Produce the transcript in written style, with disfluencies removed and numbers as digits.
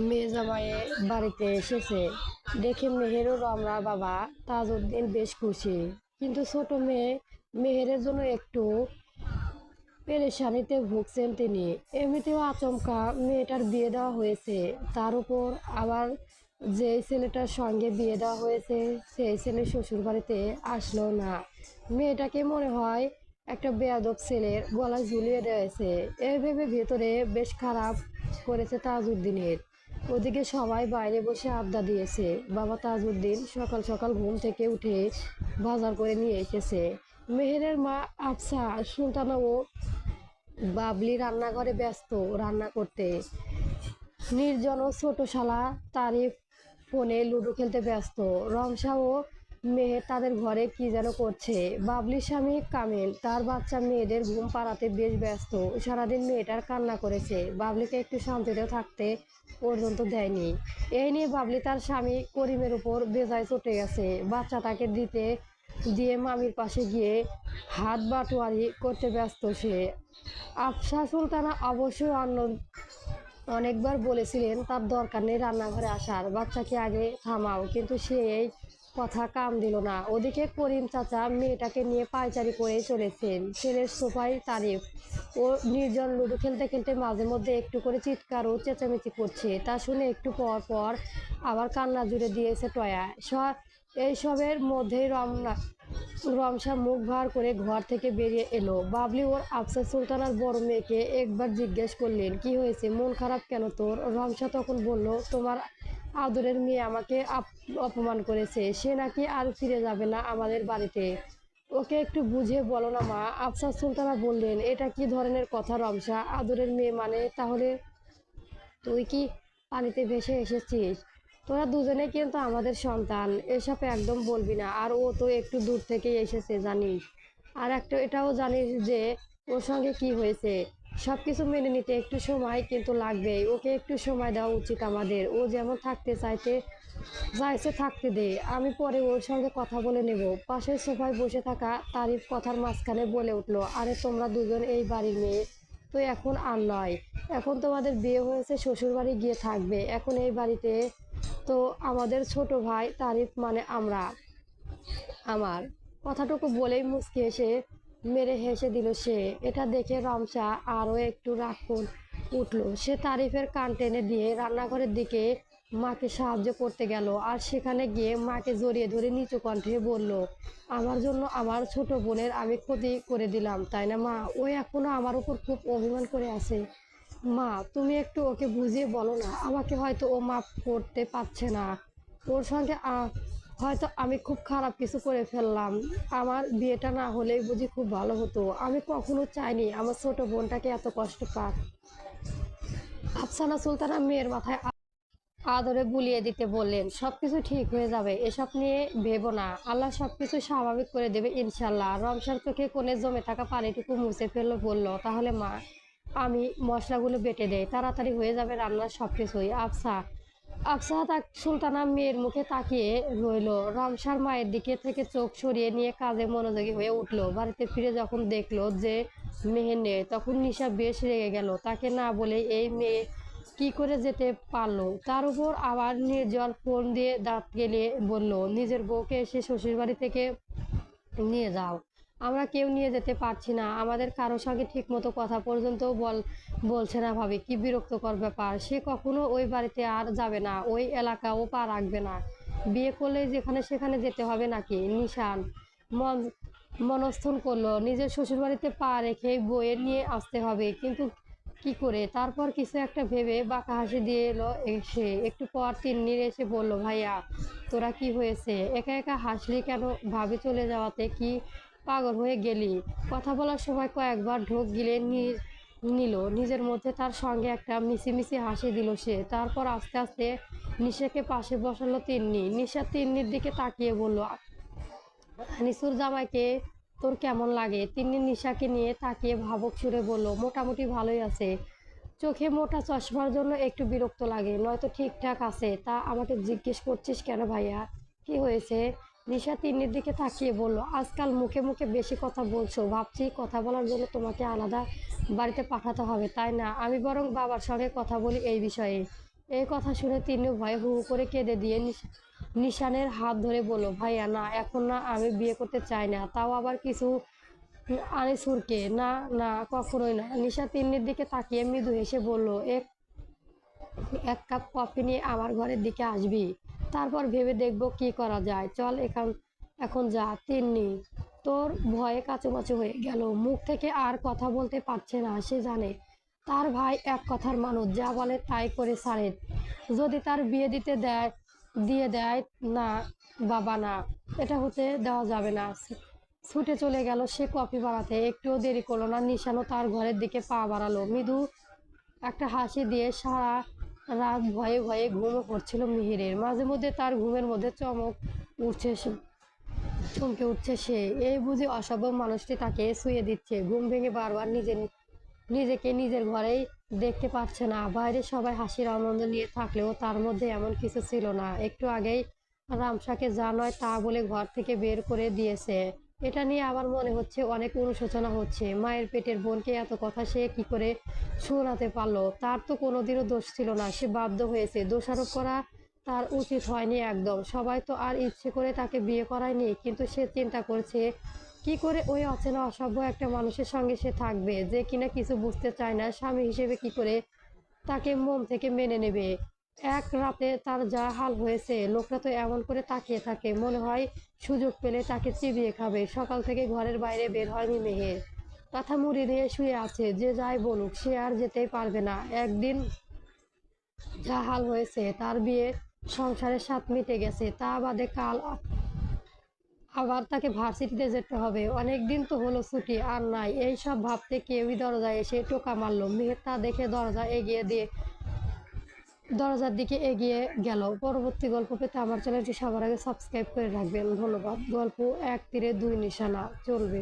মেয়ে জামাইয়ে বাড়িতে এসেছে দেখে মেহেরও রমরা বাবা তাজউদ্দিন বেশ খুশি। কিন্তু ছোট মেয়ে মেহেরের জন্য একটু পেরেশানিতে ভুগছেন তিনি। এমনিতেও আচমকা মেয়েটার বিয়ে দেওয়া হয়েছে, তার উপর আবার যে ছেলেটার সঙ্গে বিয়ে দেওয়া হয়েছে সেই ছেলে শ্বশুর বাড়িতে আসলো না। মেয়েটাকে মনে হয় একটা বেয়াদব ছেলের গলায় ঝুলিয়ে রয়েছে। এই ভেবে ভেতরে বেশ খারাপ করেছে তাজউদ্দিনের। ওদিকে সবাই বাইরে বসে আড্ডা দিয়েছে। বাবা তাজউদ্দিন সকাল সকাল ঘুম থেকে উঠে বাজার করে নিয়ে এসেছে। মেহেরের মা আফসা সুলতানা ও বাবলি রান্নাঘরে ব্যস্ত রান্না করতে। নির্জন ও ছোট শালা তারিফ ফোনে লুডো খেলতে ব্যস্ত। রমসা ও মেহের তাদের ঘরে কি যেন করছে। বাবলির স্বামী কামিল তার বাচ্চা মেয়েদের ঘুম পাড়াতে বেশ ব্যস্ত। সারাদিন মেয়েটার কান্না করেছে, বাবলিকে একটু শান্তিতে থাকতে পর্যন্ত দেয়নি। এই নিয়ে বাবলি তার স্বামী করিমের উপর বেজায় চটে গেছে। বাচ্চাটাকে দিয়ে মামির পাশে গিয়ে হাত বাটোয়ারি করতে ব্যস্ত সে। আফসা সুলতানা অবশ্যই অনেকবার বলেছিলেন তার দরকার নেই রান্নাঘরে আসার, বাচ্চাকে আগে থামাও, কিন্তু সে এই কথা কান দিল না। ওদিকে করিম চাচা মেয়েটাকে নিয়ে পায়চারি করে চলেছেন। ছেলের সোফায় তারিফ ও নির্জন লুডো খেলতে খেলতে মাঝে মধ্যে একটু করে চিৎকার ও চেঁচামেচি করছে। তা শুনে একটু পর পর আবার কান্না জুড়ে দিয়েছে টয়া। এইসবের মধ্যেই রমসা মুখ ভার করে ঘর থেকে বেরিয়ে এলো। বাবলি ওর আফসা সুলতানার বড় মেয়েকে একবার জিজ্ঞেস করলেন, কি হয়েছে, মন খারাপ কেন তোর? রমসা তখন বলল, তোমার আদরের মেয়ে আমাকে অপমান করেছে, সে নাকি আর ফিরে যাবে না আমাদের বাড়িতে। ওকে একটু বুঝিয়ে বলো না মা। আফসা সুলতানা বললেন, এটা কি ধরনের কথা রমসা? আদরের মেয়ে মানে? তাহলে তুই কি পানিতে ভেসে এসেছিস? তোরা দুজনে কিন্তু আমাদের সন্তান, এসব একদম বলবি না। আর ও তো একটু দূর থেকে এসেছে জানিস, আর একটা এটাও জানিস যে ওর সঙ্গে কি হয়েছে। সবকিছু মেনে নিতে একটু সময় কিন্তু লাগবেই। ওকে একটু সময় দেওয়া উচিত আমাদের। ও যেমন থাকতে চাইছে থাকতে দে, আমি পরে ওর সঙ্গে কথা বলে নেব। পাশের সোফায় বসে থাকা তারিফ কথার মাঝখানে বলে উঠলো, আরে তোমরা দুজন এই বাড়ির মেয়ে তো এখন আর নয়। এখন তোমাদের বিয়ে হয়েছে, শ্বশুর বাড়ি গিয়ে থাকবে। এখন এই বাড়িতে তো আমাদের ছোট ভাই তারিফ মানে আমরা। আমার কথাটুকু বলেই মুচকি মেরে হেসে দিল সে। এটা দেখে রমসা আরও একটু উঠলো। সে তারিফের কান টেনে দিয়ে রান্নাঘরের দিকে মাকে সাহায্য করতে গেল। আর সেখানে গিয়ে মাকে জড়িয়ে ধরে নিচু কণ্ঠে বলল, আমার জন্য আমার ছোট বোনের আমি ক্ষতি করে দিলাম তাই না মা? ও এখনো আমার উপর খুব অভিমান করে আছে। মা, তুমি একটু ওকে বুঝিয়ে বলো না। আমাকে হয়তো ও মাফ করতে পারছে না। ওর সঙ্গে হয়তো আমি খুব খারাপ কিছু করে ফেললাম। আমার বিয়েটা না হলেই বুঝি খুব ভালো হতো। আমি কখনো চাইনি আমার ছোট বোনটাকে এত কষ্ট পাক। আফসানা সুলতানা মেয়ের মাথায় আদরে বুলিয়ে দিতে বললেন, সবকিছু ঠিক হয়ে যাবে, এসব নিয়ে ভেবো না। আল্লাহ সবকিছু স্বাভাবিক করে দেবে ইনশাল্লাহ। রমসার চোখে কোণে জমে থাকা পানিটুকু মুছে ফেললো। বলল, তাহলে মা, আমি মশলাগুলো বেটে দেই, তাড়াতাড়ি হয়ে যাবে রান্নার সবকিছুই। আফসা সুলতানা মেয়ের মুখে তাকিয়ে রইল। রমসার মায়ের দিকে থেকে চোখ সরিয়ে নিয়ে কাজে মনোযোগী হয়ে উঠল। বাড়িতে ফিরে যখন দেখলো যে মেহের নেই, তখন নিশা বেশ রেগে গেল। তাকে না বলে এই মেয়ে কি করে যেতে পারলো? তার উপর আবার নির্জল ফোন দিয়ে দাঁত গেলে বলল, নিজের বউকে এসে শ্বশুর বাড়ি থেকে নিয়ে যাও। আমরা কেউ নিয়ে যেতে পারছি না, আমাদের কারো সঙ্গে ঠিক মতো কথা পর্যন্ত বলছে না। ভাবি, কি বিরক্তকর ব্যাপার। সে কখনো ওই বাড়িতে আর যাবে না, ওই এলাকাও পা রাখবে না। বিয়ে করলে যেখানে সেখানে যেতে হবে নাকি? নিশান মন মনস্থন করলো, নিজের শ্বশুর বাড়িতে পা রেখে বইয়ের নিয়ে আসতে হবে, কিন্তু কি করে? তারপর কিছু একটা ভেবে বাঁকা হাসি দিয়ে এলো সে। একটু পর তিন্নির এসে বলল, ভাইয়া তোরা কি হয়েছে, একা একা হাসলি কেন? ভাবি চলে যাওয়াতে কি পাগল হয়ে গেলি? কথা বলার সময় কয়েকবার ঢোক গিলে নিল নিজের মধ্যে। তার সঙ্গে একটা মিছিমিছি হাসি দিল সে। তারপর আস্তে আস্তে নিশাকে পাশে বসালো তিন্নি। নিশা তিন্নির দিকে তাকিয়ে বলল, আনিসুর জামাইকে তোর কেমন লাগে? তিন্নি নিশাকে নিয়ে তাকিয়ে ভাবুক সুরে বলল, মোটামুটি ভালোই আছে। চোখে মোটা চশমার জন্য একটু বিরক্ত লাগে, নয়তো ঠিকঠাক আছে। তা আমাকে জিজ্ঞেস করছিস কেন ভাইয়া, কি হয়েছে? নিশা তিন্নির দিকে তাকিয়ে বলল, আজকাল মুখে মুখে বেশি কথা বলছো, ভাবছি কথা বলার জন্য তোমাকে আলাদা বাড়িতে পাঠাতে হবে, তাই না? আমি বরং বাবার সঙ্গে কথা বলি এই বিষয়ে। এই কথা শুনে তিনি ভয়ে হু হু করে কেঁদে দিয়ে নিশানের হাত ধরে বলল, ভাইয়া না, এখন না, আমি বিয়ে করতে চাই না, তাও আবার কিছু আনিসুরকে। না না, কখনোই না। নিশা তিন্নির দিকে তাকিয়ে মৃদু হেসে বলল, এক এক কাপ কফি নিয়ে আমার ঘরের দিকে আসবি, তারপর ভেবে দেখবো কি করা যায়। চল এখন যা। তিন্নি তোর ভয়ে কাঁচুমাচু হয়ে গেল, মুখ থেকে আর কথা বলতে পারছে না। সে জানে তার ভাই এক কথার মানুষ, যা বলে তাই করে ছাড়ে। যদি তার বিয়ে দিয়ে দেয় না, বাবা না, এটা হতে দেওয়া যাবে না। ছুটে চলে গেল সে কফি বানাতে। একটুও দেরি করলো না, নিশানও তার ঘরের দিকে পা বাড়ালো। মৃদু একটা হাসি দিয়ে সারা রাত ভয়ে ভয়ে ঘুমও পড়ছিল মিহিরের। মাঝে মধ্যে তার ঘুমের মধ্যে চমকে উঠছে সে। এই বুঝি অসভ্য মানুষটি তাকে শুয়ে দিচ্ছে। ঘুম ভেঙে বারবার নিজেকে নিজের ঘরেই দেখতে পাচ্ছে না। বাইরে সবাই হাসির আনন্দ নিয়ে থাকলেও তার মধ্যে এমন কিছু ছিল না। একটু আগেই রামসাকে যা নয় তা বলে ঘর থেকে বের করে দিয়েছে। এটা নিয়ে আবার মনে হচ্ছে অনেক অনুশোচনা হচ্ছে। মায়ের পেটের বোনকে এত কথা সে কি করে শোনাতে পারলো? তার তো কোনোদিনও দোষ ছিল না, সে বাধ্য হয়েছে। দোষারোপ করা তার উচিত হয়নি একদম। সবাই তো আর ইচ্ছে করে তাকে বিয়ে করায়নি, কিন্তু সে চিন্তা করছে কি করে ওই অচেনা অসভ্য একটা মানুষের সঙ্গে সে থাকবে, যে কিনা কিছু বুঝতে চায় না। স্বামী হিসেবে কি করে তাকে মন থেকে মেনে নেবে? এক রাতে তার যা হাল হয়েছে, লোকটা তো এমন করে তাকিয়ে থাকে, মনে হয় সুযোগ পেলে তাকে চিবিয়ে খাবে। সকাল থেকে ঘরের বাইরে বের হয়নি মেহের। মাথা মুড়ি দিয়ে শুয়ে আছে। যে যাই বলুক, সে আর যেতেই পারবে না। একদিন যা হাল হয়েছে, তার বিয়ে সংসারের স্বাদ মিটে গেছে, তা বাদে কাল আবার তাকে ভার্সিটিতে যেতে হবে। অনেক দিন তো হলো ছুটি আর নাই। এই সব ভাবতে কেউই দরজায় এসে টোকা মারলো। মেহের তা দেখে দরজার দিকে এগিয়ে গেল। পরবর্তী গল্প পেতে আমার চ্যানেলটি সবার আগে সাবস্ক্রাইব করে রাখবেন। ধন্যবাদ। গল্প এক তীরে দুই নিশানা চলবে।